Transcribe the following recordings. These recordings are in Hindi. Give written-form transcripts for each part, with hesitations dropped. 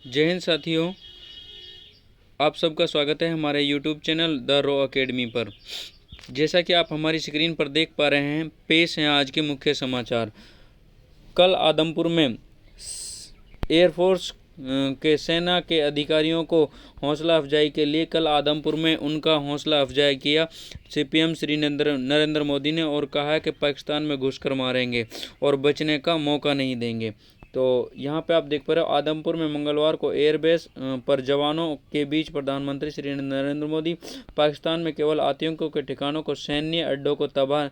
जय हिंद साथियों, आप सबका स्वागत है हमारे YouTube channel the raw academy पर। जैसा कि आप हमारी स्क्रीन पर देख पा रहे हैं, पेश हैं आज के मुख्य समाचार। कल आदमपुर में एयरफोर्स के सेना के अधिकारियों को हौसला अफजाई के लिए कल आदमपुर में उनका हौसला अफजाई किया CPM श्री नरेंद्र मोदी ने और कहा है कि पाकिस्तान में घुसकर मारेंगे और बचने का मौका नहीं देंगे। तो यहाँ पे आप देख पा रहे हो, आदमपुर में मंगलवार को एयरबेस पर जवानों के बीच प्रधानमंत्री श्री नरेंद्र मोदी पाकिस्तान में केवल आतंकियों के ठिकानों को, सैन्य अड्डों को तबाह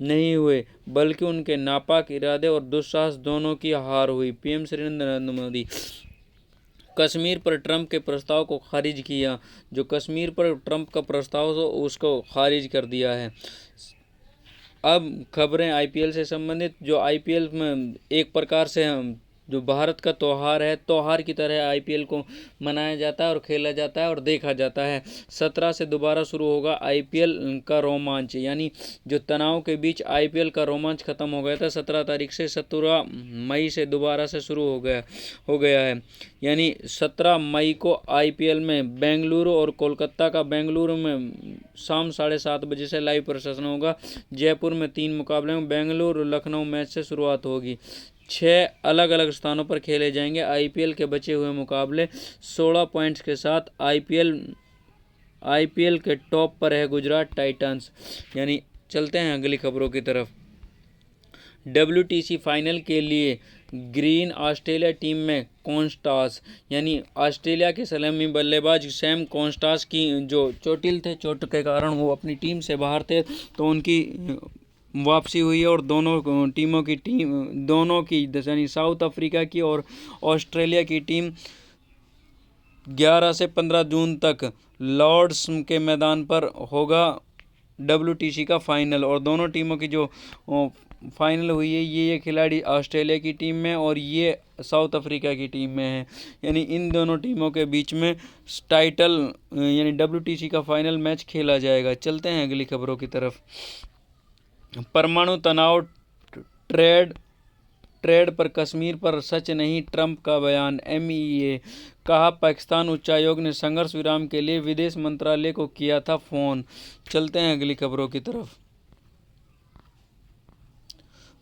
नहीं हुए, बल्कि उनके नापाक इरादे और दुस्साहस दोनों की हार हुई। PM श्री नरेंद्र मोदी कश्मीर पर ट्रंप के प्रस्ताव को खारिज किया। जो कश्मीर पर ट्रंप का प्रस्ताव हो उसको खारिज कर दिया है। अब खबरें IPL से संबंधित। जो IPL में एक प्रकार से जो भारत का त्यौहार है, त्यौहार की तरह IPL को मनाया जाता है और खेला जाता है और देखा जाता है। 17 से दोबारा शुरू होगा IPL का रोमांच, यानी जो तनाव के बीच IPL का रोमांच खत्म हो गया था 17 तारीख से 17 मई से दोबारा से शुरू हो गया है। यानी 17 मई को IPL में बेंगलुरु और कोलकाता का बेंगलुरु में शाम 7:30 बजे से लाइव प्रसारण होगा। जयपुर में 3 मुकाबले में बेंगलुरु लखनऊ मैच से शुरुआत होगी। 6 अलग अलग स्थानों पर खेले जाएंगे IPL के बचे हुए मुकाबले। 16 पॉइंट्स के साथ IPL के टॉप पर है गुजरात टाइटंस। यानी चलते हैं अगली खबरों की तरफ। WTC फाइनल के लिए ग्रीन ऑस्ट्रेलिया टीम में कॉन्स्टास, यानी ऑस्ट्रेलिया के सलामी बल्लेबाज सैम कॉन्स्टास की जो चोटिल थे, चोट के कारण वो अपनी टीम से बाहर थे, तो उनकी वापसी हुई है और दोनों की यानी साउथ अफ्रीका की और ऑस्ट्रेलिया की टीम 11 से 15 जून तक लॉर्ड्स के मैदान पर होगा WTC का फाइनल। और दोनों टीमों की जो फाइनल हुई है, ये खिलाड़ी ऑस्ट्रेलिया की टीम में और ये साउथ अफ्रीका की टीम में है। यानी इन दोनों टीमों के बीच में टाइटल यानी WTC का फाइनल मैच खेला जाएगा। चलते हैं अगली खबरों की तरफ। परमाणु तनाव ट्रेड पर कश्मीर पर सच नहीं, ट्रंप का बयान। MEA कहा, पाकिस्तान उच्चायोग ने संघर्ष विराम के लिए विदेश मंत्रालय को किया था फोन। चलते हैं अगली खबरों की तरफ।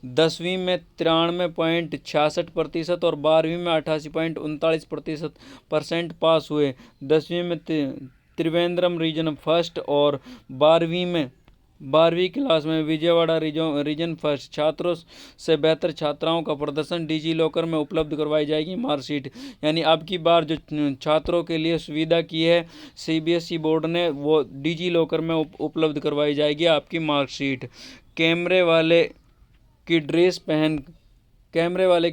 10वीं में 93.66% और 12वीं में 88.39% पास हुए। 10वीं में त्रिवेंद्रम रीजन फर्स्ट और 12वीं क्लास में विजयवाड़ा रीजन फर्स्ट। छात्रों से बेहतर छात्राओं का प्रदर्शन, डिजी लॉकर में उपलब्ध करवाई जाएगी मार्कशीट। यानी अब की बार जो छात्रों के लिए सुविधा की है CBSE बोर्ड ने, वो डिजी लॉकर में उपलब्ध करवाई जाएगी आपकी मार्कशीट। कैमरे वाले की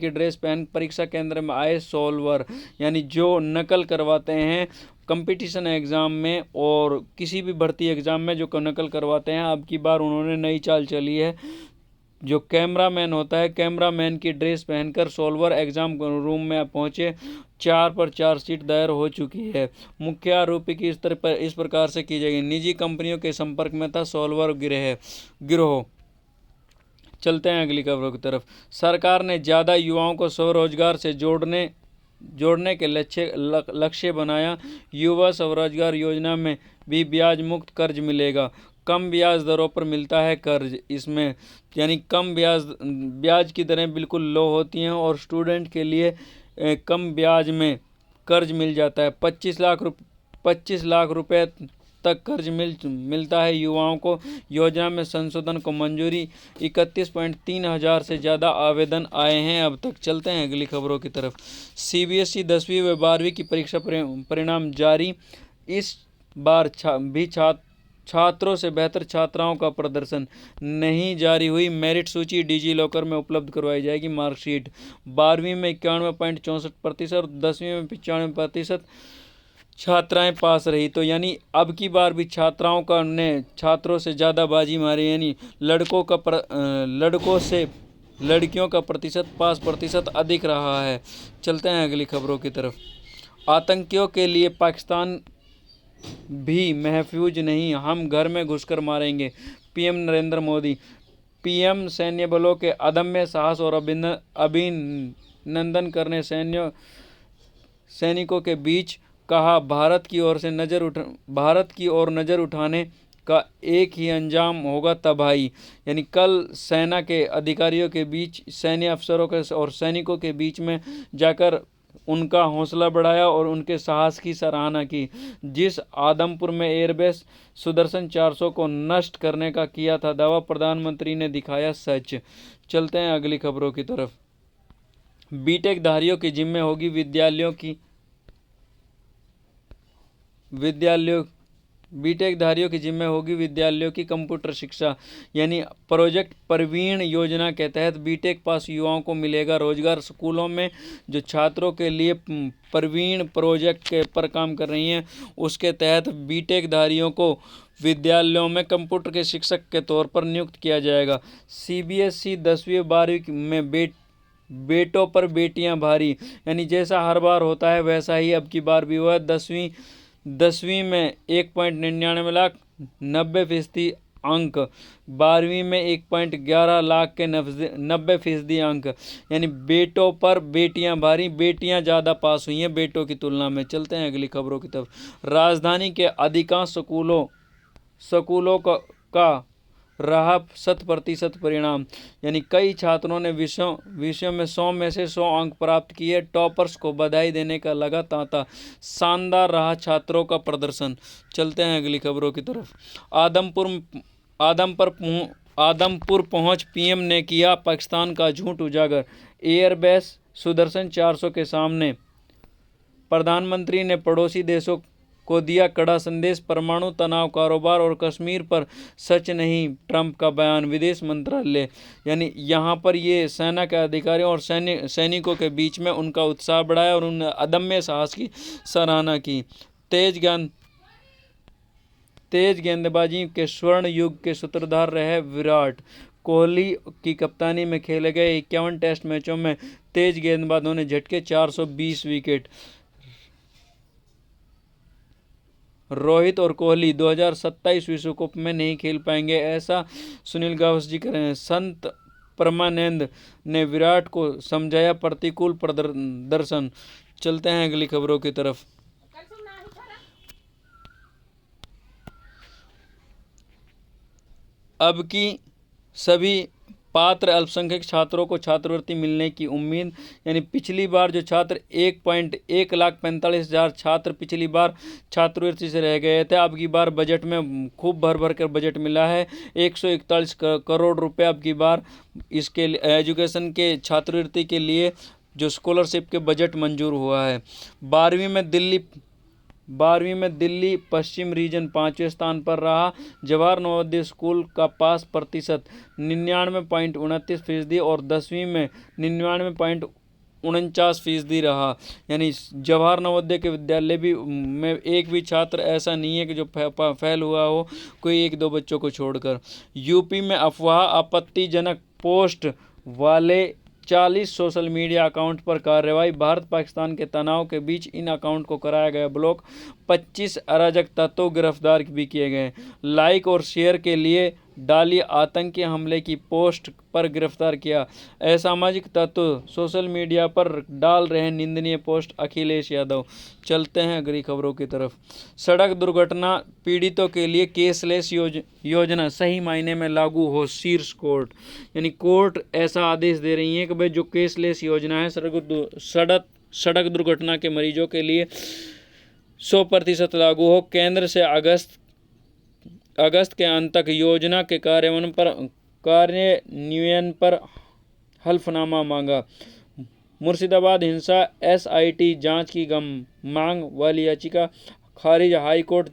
ड्रेस पहन परीक्षा केंद्र में आए सॉल्वर, यानी जो नकल करवाते हैं कंपटीशन एग्ज़ाम में और किसी भी भर्ती एग्ज़ाम में जो नकल करवाते हैं, अब की बार उन्होंने नई चाल चली है। जो कैमरामैन होता है, कैमरामैन की ड्रेस पहनकर सॉल्वर एग्ज़ाम रूम में पहुंचे। 4 पर चार्जशीट दायर हो चुकी है। मुख्य आरोपी की इस प्रकार से की जाएगी। निजी कंपनियों के संपर्क में था सॉल्वर गिरोह। चलते हैं अगली खबरों की तरफ। सरकार ने ज़्यादा युवाओं को स्वरोजगार से जोड़ने के लक्ष्य बनाया। युवा स्वरोजगार योजना में भी ब्याज मुक्त कर्ज मिलेगा। कम ब्याज दरों पर मिलता है कर्ज इसमें, यानी कम ब्याज की दरें बिल्कुल लो होती हैं और स्टूडेंट के लिए कम ब्याज में कर्ज मिल जाता है। 25 लाख रुपए तक कर्ज मिलता है युवाओं को। योजना में संशोधन को मंजूरी। 31.3 हज़ार से ज़्यादा आवेदन आए हैं अब तक। चलते हैं अगली खबरों की तरफ। CBSE 10वीं व 12वीं की परीक्षा परिणाम जारी। इस बार भी छात्रों से बेहतर छात्राओं का प्रदर्शन नहीं जारी हुई। मेरिट सूची डिजी लॉकर में उपलब्ध करवाई जाएगी मार्कशीट। 12वीं में 91.64% और 10वीं में 95% छात्राएं पास रही। तो यानी अब की बार भी छात्रों से ज़्यादा बाजी मारी, यानी लड़कों से लड़कियों का पास प्रतिशत अधिक रहा है। चलते हैं अगली खबरों की तरफ। आतंकियों के लिए पाकिस्तान भी महफूज नहीं, हम घर में घुसकर मारेंगे। PM नरेंद्र मोदी। PM सैन्य बलों के अदम्य साहस और अभिनंदन करने सैनिकों के बीच, कहा भारत की ओर नज़र उठाने का एक ही अंजाम होगा, तबाही। यानी कल सेना के अधिकारियों के बीच, सैन्य अफसरों के और सैनिकों के बीच में जाकर उनका हौसला बढ़ाया और उनके साहस की सराहना की। जिस आदमपुर में एयरबेस सुदर्शन 400 को नष्ट करने का किया था दावा, प्रधानमंत्री ने दिखाया सच। चलते हैं अगली खबरों की तरफ। बीटेक धारियों की जिम्मे होगी विद्यालयों की कंप्यूटर शिक्षा। यानी प्रोजेक्ट प्रवीण योजना के तहत बीटेक पास युवाओं को मिलेगा रोजगार। स्कूलों में जो छात्रों के लिए प्रवीण प्रोजेक्ट के पर काम कर रही हैं, उसके तहत बीटेक धारियों को विद्यालयों में कंप्यूटर के शिक्षक के तौर पर नियुक्त किया जाएगा। सीबीएसई 10वीं 12वीं में बेटों पर बेटियां भारी। यानी जैसा हर बार होता है वैसा ही अब की बार भी हुआ। 10वीं में 1.99 लाख 90% अंक, 12वीं में 1.11 लाख के 90% अंक। यानी बेटों पर बेटियां भारी, बेटियां ज़्यादा पास हुई हैं बेटों की तुलना में। चलते हैं अगली खबरों की तरफ। राजधानी के अधिकांश स्कूलों का रहा 100% परिणाम। यानी कई छात्रों ने विषयों में 100 में से 100 अंक प्राप्त किए। टॉपर्स को बधाई देने का लगा तांता। शानदार रहा छात्रों का प्रदर्शन। चलते हैं अगली खबरों की तरफ। आदमपुर पहुंच पीएम ने किया पाकिस्तान का झूठ उजागर। एयरबेस सुदर्शन 400 के सामने प्रधानमंत्री ने पड़ोसी देशों को दिया कड़ा संदेश। परमाणु तनाव, कारोबार और कश्मीर पर सच नहीं, ट्रंप का बयान। विदेश मंत्रालय। यानी यहाँ पर ये सेना के अधिकारियों और सैनिकों के बीच में उनका उत्साह बढ़ाया और उन्होंने अदम्य साहस की सराहना की। तेज गेंदबाजी के स्वर्ण युग के सूत्रधार रहे विराट कोहली की कप्तानी में खेले गए 51 टेस्ट मैचों में तेज गेंदबाजों ने झटके 420 विकेट। रोहित और कोहली 2027 विश्व कप में नहीं खेल पाएंगे, ऐसा सुनील गावस्कर कह रहे हैं। संत परमानंद ने विराट को समझाया प्रतिकूल प्रदर्शन। चलते हैं अगली खबरों की तरफ। अब की सभी पात्र अल्पसंख्यक छात्रों को छात्रवृत्ति मिलने की उम्मीद। यानी पिछली बार जो छात्र 1,45,000 छात्र पिछली बार छात्रवृत्ति से रह गए थे, अब की बार बजट में खूब भर कर बजट मिला है। 141 करोड़ रुपए अब की बार इसके एजुकेशन के छात्रवृत्ति के लिए जो स्कॉलरशिप के बजट मंजूर हुआ है। 12वीं में दिल्ली पश्चिम रीजन 5वें स्थान पर रहा। जवाहर नवोदय स्कूल का पास प्रतिशत 99.29% और 10वीं में 99.49% रहा। यानी जवाहर नवोदय के विद्यालय भी में एक भी छात्र ऐसा नहीं है कि जो फेल हुआ हो, कोई 1-2 बच्चों को छोड़कर। यूपी में अफवाह, आपत्तिजनक पोस्ट वाले 40 सोशल मीडिया अकाउंट पर कार्रवाई। भारत पाकिस्तान के तनाव के बीच इन अकाउंट को कराया गया ब्लॉक। 25 अराजक तत्व गिरफ्तार भी किए गए। लाइक और शेयर के लिए डाली आतंकी हमले की पोस्ट पर गिरफ्तार किया। असामाजिक तत्व सोशल मीडिया पर डाल रहे निंदनीय पोस्ट, अखिलेश यादव। चलते हैं अगली खबरों की तरफ। सड़क दुर्घटना पीड़ितों के लिए केसलेस योजना सही मायने में लागू हो, शीर्ष कोर्ट। यानी कोर्ट ऐसा आदेश दे रही है कि भाई जो केसलेस योजना है सड़क दुर्घटना के मरीजों के लिए 100% लागू हो। केंद्र से अगस्त के अंत तक योजना के कार्यान्वयन पर हल्फनामा मांगा। मुर्शिदाबाद हिंसा SIT जांच की मांग वाली याचिका खारिज, हाईकोर्ट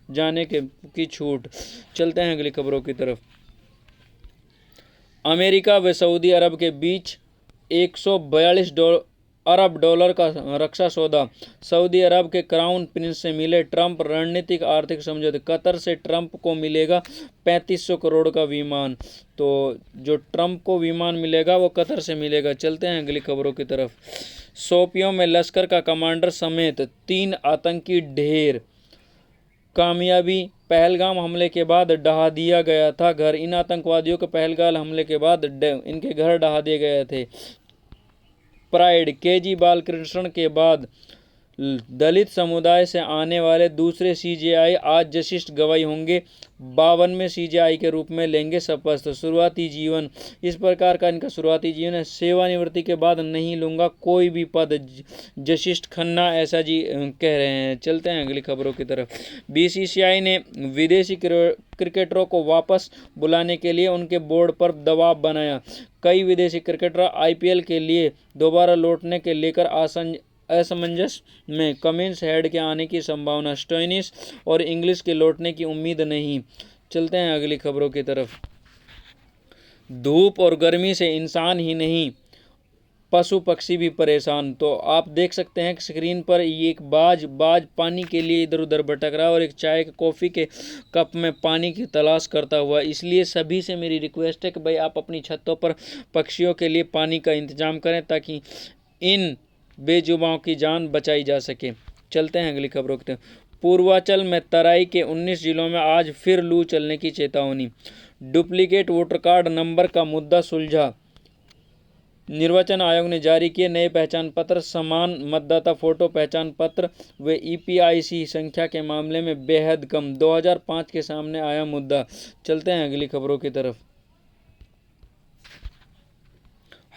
जाने की छूट। चलते हैं अगली खबरों की तरफ। अमेरिका व सऊदी अरब के बीच 142 अरब डॉलर का रक्षा सौदा। सऊदी अरब के क्राउन प्रिंस से मिले ट्रंप, रणनीतिक आर्थिक समझौते। कतर से ट्रंप को मिलेगा 3500 करोड़ का विमान। तो जो ट्रंप को विमान मिलेगा वो कतर से मिलेगा। चलते हैं अगली खबरों की तरफ। शोपियों में लश्कर का कमांडर समेत 3 आतंकी ढेर। कामयाबी, पहलगाम हमले के बाद ढहा दिया गया था घर। इन आतंकवादियों के पहलगाम हमले के बाद इनके घर ढहा दिए गए थे। प्राइड केजी बालकृष्ण के बाद दलित समुदाय से आने वाले दूसरे सीजेआई आज जशिष्ठ गवाई होंगे। 52वें सीजेआई के रूप में लेंगे शपथ। शुरुआती जीवन, इस प्रकार का इनका शुरुआती जीवन है। सेवानिवृत्ति के बाद नहीं लूंगा कोई भी पद, जशिष्ठ खन्ना ऐसा जी कह रहे हैं। चलते हैं अगली खबरों की तरफ। बीसीसीआई ने विदेशी क्रिकेटरों को वापस बुलाने के लिए उनके बोर्ड पर दबाव बनाया। कई विदेशी क्रिकेटर आईपीएल के लिए दोबारा लौटने के लेकर असमंजस में। कमिंस हेड के आने की संभावना, स्टोइनिस और इंग्लिश के लौटने की उम्मीद नहीं। चलते हैं अगली खबरों की तरफ। धूप और गर्मी से इंसान ही नहीं पशु पक्षी भी परेशान। तो आप देख सकते हैं कि स्क्रीन पर एक बाज पानी के लिए इधर उधर भटक रहा है और एक चाय कॉफ़ी के कप में पानी की तलाश करता हुआ। इसलिए सभी से मेरी रिक्वेस्ट है कि भाई आप अपनी छतों पर पक्षियों के लिए पानी का इंतजाम करें ताकि इन बेजुबाओं की जान बचाई जा सके। चलते हैं अगली खबरों की तरफ। पूर्वांचल में तराई के 19 जिलों में आज फिर लू चलने की चेतावनी। डुप्लीकेट वोटर कार्ड नंबर का मुद्दा सुलझा। निर्वाचन आयोग ने जारी किए नए पहचान पत्र। समान मतदाता फोटो पहचान पत्र व ईपीआईसी संख्या के मामले में बेहद कम। 2005 के सामने आया मुद्दा। चलते हैं अगली खबरों की तरफ।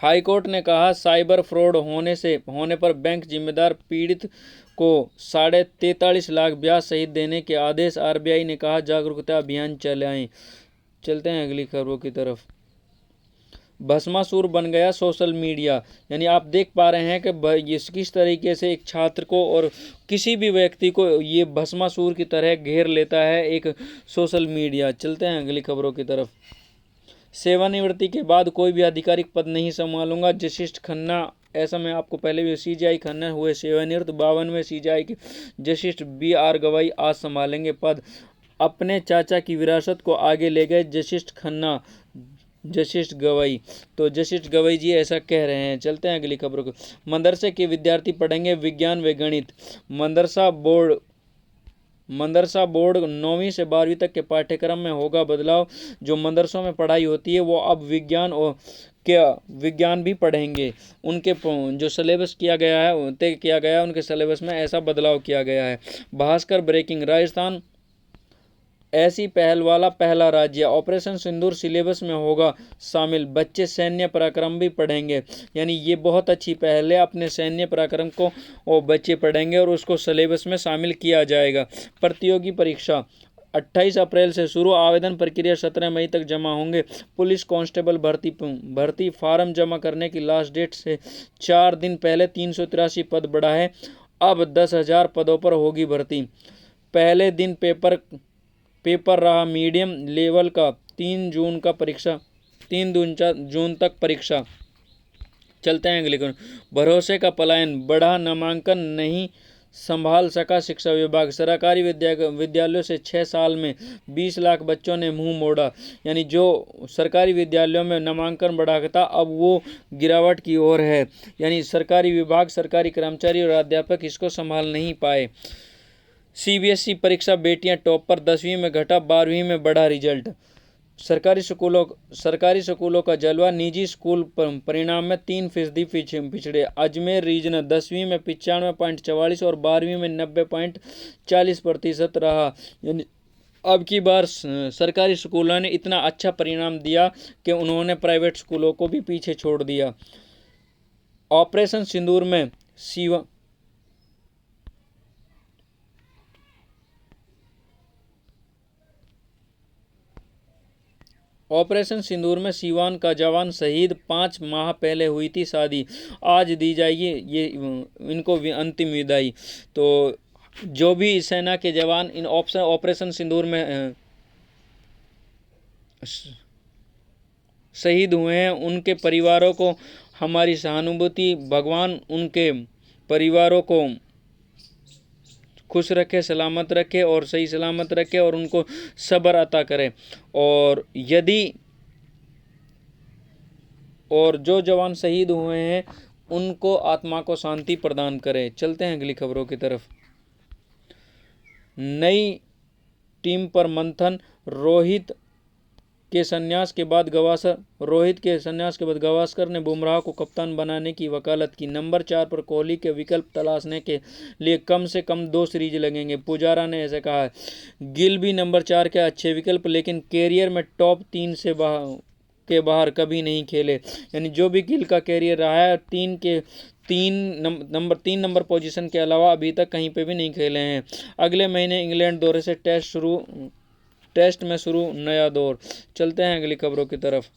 हाईकोर्ट ने कहा साइबर फ्रॉड होने पर बैंक जिम्मेदार, पीड़ित को 43.5 लाख ब्याज सहित देने के आदेश। आरबीआई ने कहा जागरूकता अभियान चलाएं। चलते हैं अगली खबरों की तरफ। भस्मासुर बन गया सोशल मीडिया, यानी आप देख पा रहे हैं कि किस तरीके से एक छात्र को और किसी भी व्यक्ति को ये भस्मासुर की तरह घेर लेता है एक सोशल मीडिया। चलते हैं अगली खबरों की तरफ। सेवानिवृत्ति के बाद कोई भी आधिकारिक पद नहीं संभालूंगा, जशिष्ठ खन्ना। ऐसा मैं आपको पहले भी, सीजेआई खन्ना हुए सेवानिवृत्त। 52वें सीजेआई के जशिष्ठ बीआर गवाई आज संभालेंगे पद। अपने चाचा की विरासत को आगे ले गए जशिष्ठ खन्ना, जशिष्ठ गवाई। तो जशिष्ठ गवाई जी ऐसा कह रहे हैं। चलते हैं अगली खबरों को। मदरसे के विद्यार्थी पढ़ेंगे विज्ञान व गणित। मदरसा बोर्ड 9वीं से 12वीं तक के पाठ्यक्रम में होगा बदलाव। जो मदरसों में पढ़ाई होती है वो अब विज्ञान भी पढ़ेंगे। उनके जो सिलेबस तय किया गया है उनके सिलेबस में ऐसा बदलाव किया गया है। भास्कर ब्रेकिंग, राजस्थान ऐसी पहल वाला पहला राज्य। ऑपरेशन सिंदूर सिलेबस में होगा शामिल। बच्चे सैन्य पराक्रम भी पढ़ेंगे, यानी ये बहुत अच्छी पहल है। अपने सैन्य पराक्रम को वो बच्चे पढ़ेंगे और उसको सिलेबस में शामिल किया जाएगा। प्रतियोगी परीक्षा 28 अप्रैल से शुरू। आवेदन प्रक्रिया 17 मई तक जमा होंगे। पुलिस कांस्टेबल भर्ती फार्म जमा करने की लास्ट डेट से 4 दिन पहले 383 पद बढ़ा है। अब 10,000 पदों पर होगी भर्ती। पहले दिन पेपर रहा मीडियम लेवल का। 3 जून तक परीक्षा। चलते हैं अगले को। भरोसे का पलायन बढ़ा, नामांकन नहीं संभाल सका शिक्षा विभाग। सरकारी विद्यालयों से 6 साल में 20 लाख बच्चों ने मुंह मोड़ा, यानी जो सरकारी विद्यालयों में नामांकन बढ़ा था अब वो गिरावट की ओर है। यानी सरकारी विभाग, सरकारी कर्मचारी और अध्यापक इसको संभाल नहीं पाए। सीबीएसई परीक्षा बेटियां टॉप पर। 10वीं में घटा, 12वीं में बढ़ा रिजल्ट। सरकारी स्कूलों का जलवा। निजी स्कूल परिणाम में 3% पिछड़े। अजमेर रीजनल 10वीं में 95.44 और 12वीं में 90.40% रहा। यानी अब की बार सरकारी स्कूलों ने इतना अच्छा परिणाम दिया कि उन्होंने प्राइवेट स्कूलों को भी पीछे छोड़ दिया। ऑपरेशन सिंदूर में ऑपरेशन सिंदूर में सीवान का जवान शहीद। 5 माह पहले हुई थी शादी, आज दी जाएगी ये इनको अंतिम विदाई। तो जो भी सेना के जवान इन ऑपरेशन सिंदूर में शहीद हुए हैं उनके परिवारों को हमारी सहानुभूति। भगवान उनके परिवारों को खुश रखे, सलामत रखे और सही सलामत रखे और उनको सब्र अता करे। और जो जवान शहीद हुए हैं उनको आत्मा को शांति प्रदान करे। चलते हैं अगली खबरों की तरफ। नई टीम पर मंथन। रोहित के संन्यास के बाद गावस्कर ने बुमराह को कप्तान बनाने की वकालत की। नंबर 4 पर कोहली के विकल्प तलाशने के लिए कम से कम 2 सीरीज लगेंगे, पुजारा ने ऐसे कहा है। गिल भी नंबर 4 के अच्छे विकल्प, लेकिन कैरियर में टॉप 3 से बाहर कभी नहीं खेले। यानी जो भी गिल का कैरियर रहा है, तीन नंबर पोजीशन के अलावा अभी तक कहीं पे भी नहीं खेले हैं। अगले महीने इंग्लैंड दौरे से टेस्ट में शुरू नया दौर। चलते हैं अगली खबरों की तरफ।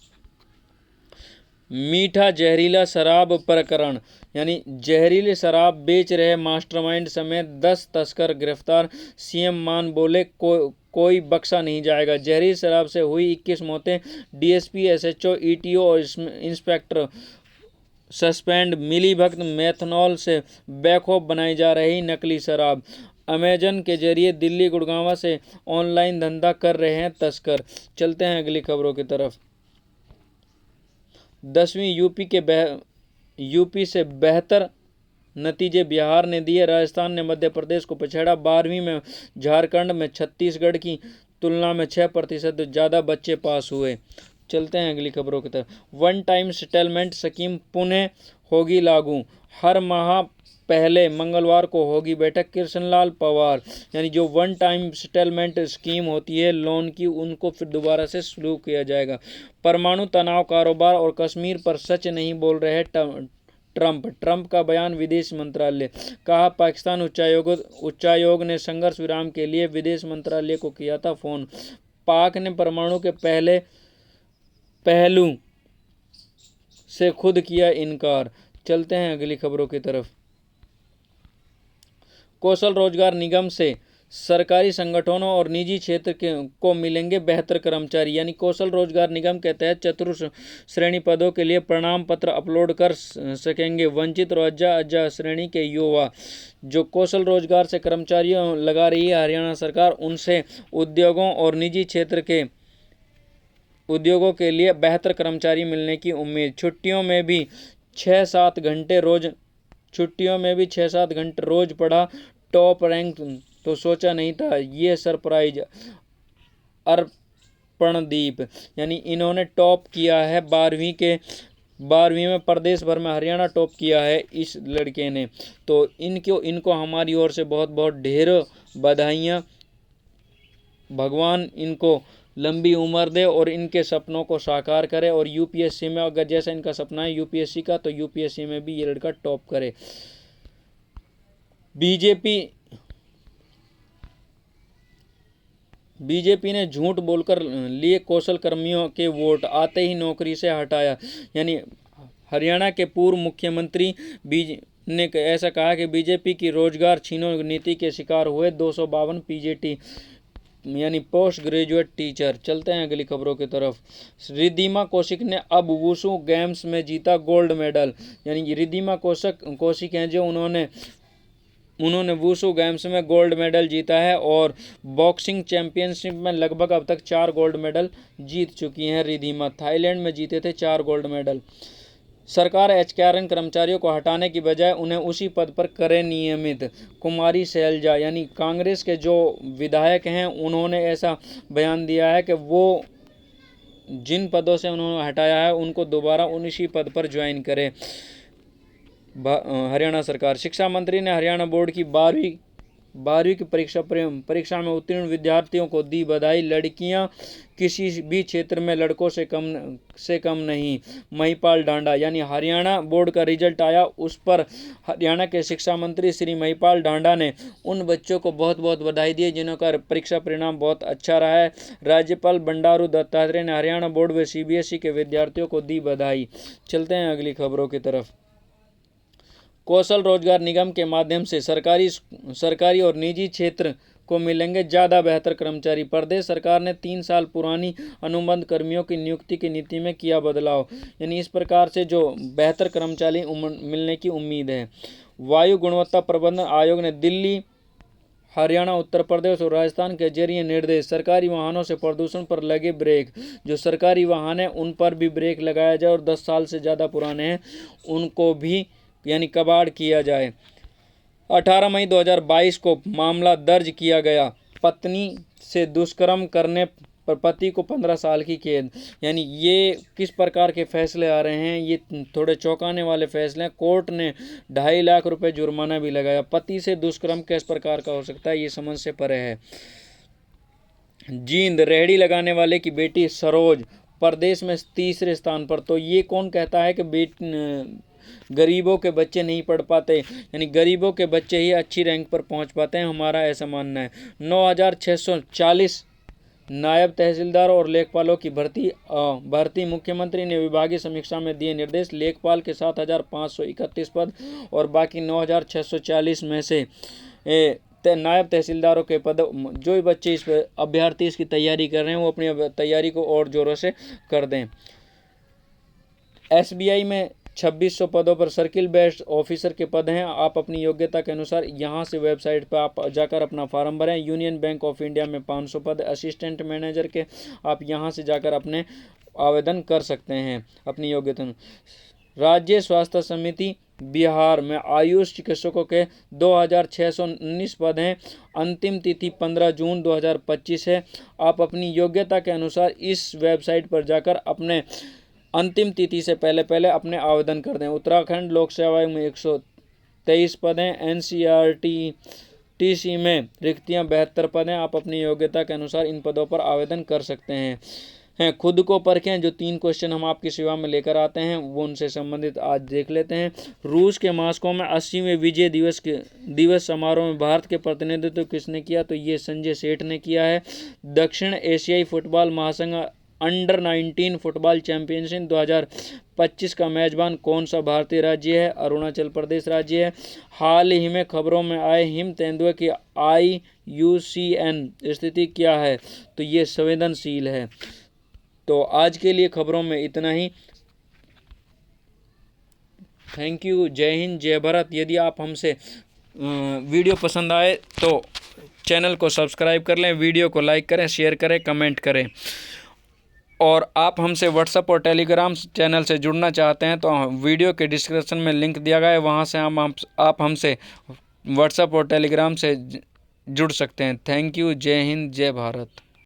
मीठा जहरीला शराब प्रकरण, यानी जहरीले शराब बेच रहे मास्टरमाइंड समेत 10 तस्कर गिरफ्तार। सीएम मान बोले कोई बख्शा नहीं जाएगा। जहरीली शराब से हुई 21 मौतें, डीएसपी, एसएचओ, ईटीओ और इंस्पेक्टर सस्पेंड। मिलीभगत मेथनॉल से बेखौफ बनाई जा रही नकली शराब। अमेजन के जरिए दिल्ली गुड़गांव से ऑनलाइन धंधा कर रहे हैं तस्कर। चलते हैं अगली खबरों की तरफ। 10वीं यूपी से बेहतर नतीजे बिहार ने दिए। राजस्थान ने मध्य प्रदेश को पछाड़ा। 12वीं में झारखंड में छत्तीसगढ़ की तुलना में 6% ज़्यादा बच्चे पास हुए। चलते हैं अगली खबरों की तरफ। One time settlement scheme Pune होगी लागू। हर माह पहले मंगलवार को होगी बैठक। कृष्णलाल पवार, यानी जो वन टाइम सेटलमेंट स्कीम होती है लोन की, उनको फिर दोबारा से शुरू किया जाएगा। परमाणु तनाव, कारोबार और कश्मीर पर सच नहीं बोल रहे ट्रंप का बयान। विदेश मंत्रालय कहा, पाकिस्तान उच्चायोग ने संघर्ष विराम के लिए विदेश मंत्रालय को किया था फोन। पाक ने परमाणु के पहलू से खुद किया इनकार। चलते हैं अगली खबरों की तरफ। कौशल रोजगार निगम से सरकारी संगठनों और निजी क्षेत्र को मिलेंगे बेहतर कर्मचारी। यानी कौशल रोजगार निगम के तहत चतुर्थ श्रेणी पदों के लिए प्रमाण पत्र अपलोड कर सकेंगे वंचित और अज्जा श्रेणी के युवा। जो कौशल रोजगार से कर्मचारियों लगा रही है हरियाणा सरकार, उनसे उद्योगों और निजी क्षेत्र के उद्योगों के लिए बेहतर कर्मचारी मिलने की उम्मीद। छुट्टियों में भी 6-7 घंटे रोज पढ़ा, टॉप रैंक तो सोचा नहीं था, ये सरप्राइज। अर्पणदीप, यानी इन्होंने टॉप किया है 12वीं में प्रदेश भर में हरियाणा टॉप किया है इस लड़के ने। तो इनको हमारी ओर से बहुत बहुत ढेर बधाइयाँ। भगवान इनको लंबी उम्र दे और इनके सपनों को साकार करे। और यूपीएससी में अगर जैसा इनका सपना है यूपीएससी का, तो यूपीएससी में भी ये लड़का टॉप करे। बीजेपी ने झूठ बोलकर लिए कौशल कर्मियों के वोट, आते ही नौकरी से हटाया। यानी हरियाणा के पूर्व मुख्यमंत्री ने ऐसा कहा कि बीजेपी की रोजगार छीनो नीति के शिकार हुए 252 पीजीटी यानी पोस्ट ग्रेजुएट टीचर। चलते हैं अगली खबरों की तरफ। रिद्धिमा कौशिक ने अब वुशु गेम्स में जीता गोल्ड मेडल। यानी रिद्धिमा कौशिक हैं जो उन्होंने वुशु गेम्स में गोल्ड मेडल जीता है और बॉक्सिंग चैंपियनशिप में लगभग अब तक 4 गोल्ड मेडल जीत चुकी हैं रिद्धिमा। थाईलैंड में जीते थे 4 गोल्ड मेडल। सरकार एचकेआरएन कर्मचारियों को हटाने की बजाय उन्हें उसी पद पर करे नियमित। कुमारी शैलजा, यानी कांग्रेस के जो विधायक हैं, उन्होंने ऐसा बयान दिया है कि वो जिन पदों से उन्होंने हटाया है उनको दोबारा उसी पद पर ज्वाइन करे हरियाणा सरकार। शिक्षा मंत्री ने हरियाणा बोर्ड की 12वीं की परीक्षा में उत्तीर्ण विद्यार्थियों को दी बधाई। लड़कियां किसी भी क्षेत्र में लड़कों से कम नहीं। महिपाल ढांडा, यानी हरियाणा बोर्ड का रिजल्ट आया, उस पर हरियाणा के शिक्षा मंत्री श्री महिपाल ढांडा ने उन बच्चों को बहुत बहुत बधाई दी जिनका परीक्षा परिणाम बहुत अच्छा रहा है। राज्यपाल बंडारू दत्तात्रेय ने हरियाणा बोर्ड व सीबीएसई के विद्यार्थियों को दी बधाई। चलते हैं अगली खबरों की तरफ। कौशल रोजगार निगम के माध्यम से सरकारी और निजी क्षेत्र को मिलेंगे ज़्यादा बेहतर कर्मचारी। प्रदेश सरकार ने 3 साल पुरानी अनुबंध कर्मियों की नियुक्ति की नीति में किया बदलाव। यानी इस प्रकार से जो बेहतर कर्मचारी मिलने की उम्मीद है। वायु गुणवत्ता प्रबंधन आयोग ने दिल्ली, हरियाणा, उत्तर प्रदेश और राजस्थान के जरिए निर्देश। सरकारी वाहनों से प्रदूषण पर लगे ब्रेक। जो सरकारी वाहन है उन पर भी ब्रेक लगाया जाए और 10 साल से ज़्यादा पुराने हैं उनको भी यानी कबाड़ किया जाए। 18 मई 2022 को मामला दर्ज किया गया। पत्नी से दुष्कर्म करने पर पति को 15 साल की कैद। यानी ये किस प्रकार के फैसले आ रहे हैं, ये थोड़े चौंकाने वाले फैसले हैं। कोर्ट ने 2.5 लाख रुपए जुर्माना भी लगाया। पति से दुष्कर्म किस प्रकार का हो सकता है, ये समझ से परे है। जींद, रेहड़ी लगाने वाले की बेटी सरोज प्रदेश में तीसरे स्थान पर। तो ये कौन कहता है कि गरीबों के बच्चे नहीं पढ़ पाते, यानी गरीबों के बच्चे ही अच्छी रैंक पर पहुंच पाते हैं, हमारा ऐसा मानना है। 9,640 नायब तहसीलदार और लेखपालों की भर्ती मुख्यमंत्री ने विभागीय समीक्षा में दिए निर्देश। लेखपाल के 7,531 पद और बाकी 9,640 में से नायब तहसीलदारों के पद। जो बच्चे इस अभ्यर्थी इसकी तैयारी कर रहे हैं वो अपनी तैयारी को और जोरों से कर दें। SBI में 2600 पदों पर सर्किल बेस्ड ऑफिसर के पद हैं। आप अपनी योग्यता के अनुसार यहाँ से वेबसाइट पर आप जाकर अपना फॉर्म भरें। यूनियन बैंक ऑफ इंडिया में 500 पद असिस्टेंट मैनेजर के, आप यहाँ से जाकर अपने आवेदन कर सकते हैं अपनी योग्यता। राज्य स्वास्थ्य समिति बिहार में आयुष चिकित्सकों के 2,619 पद हैं। अंतिम तिथि 15 जून 2025 है। आप अपनी योग्यता के अनुसार इस वेबसाइट पर जाकर अपने अंतिम तिथि से पहले अपने आवेदन कर दें। उत्तराखंड लोक सेवा आयोग में 123 पद हैं। NCERT में रिक्तियां 72 पद हैं। आप अपनी योग्यता के अनुसार इन पदों पर आवेदन कर सकते हैं। खुद को परखें, जो 3 क्वेश्चन हम आपकी सेवा में लेकर आते हैं वो उनसे संबंधित आज देख लेते हैं। रूस के मॉस्को में 80वें विजय दिवस समारोह में भारत के प्रतिनिधित्व किसने किया, तो ये संजय सेठ ने किया है। दक्षिण एशियाई फुटबॉल महासंघ अंडर-19 फुटबॉल चैंपियनशिप 2025 का मेजबान कौन सा भारतीय राज्य है, अरुणाचल प्रदेश राज्य है। हाल ही में खबरों में आए हिम तेंदुए की IUCN स्थिति क्या है, तो ये संवेदनशील है। तो आज के लिए खबरों में इतना ही। Thank you. जय हिंद, जय भारत। यदि आप हमसे वीडियो पसंद आए तो चैनल को सब्सक्राइब कर लें, वीडियो को लाइक करें, शेयर करें, कमेंट करें। और आप हमसे व्हाट्सएप और टेलीग्राम चैनल से जुड़ना चाहते हैं तो वीडियो के डिस्क्रिप्शन में लिंक दिया गया है, वहां से आप हमसे व्हाट्सएप और टेलीग्राम से जुड़ सकते हैं। Thank you. जय हिंद, जय भारत।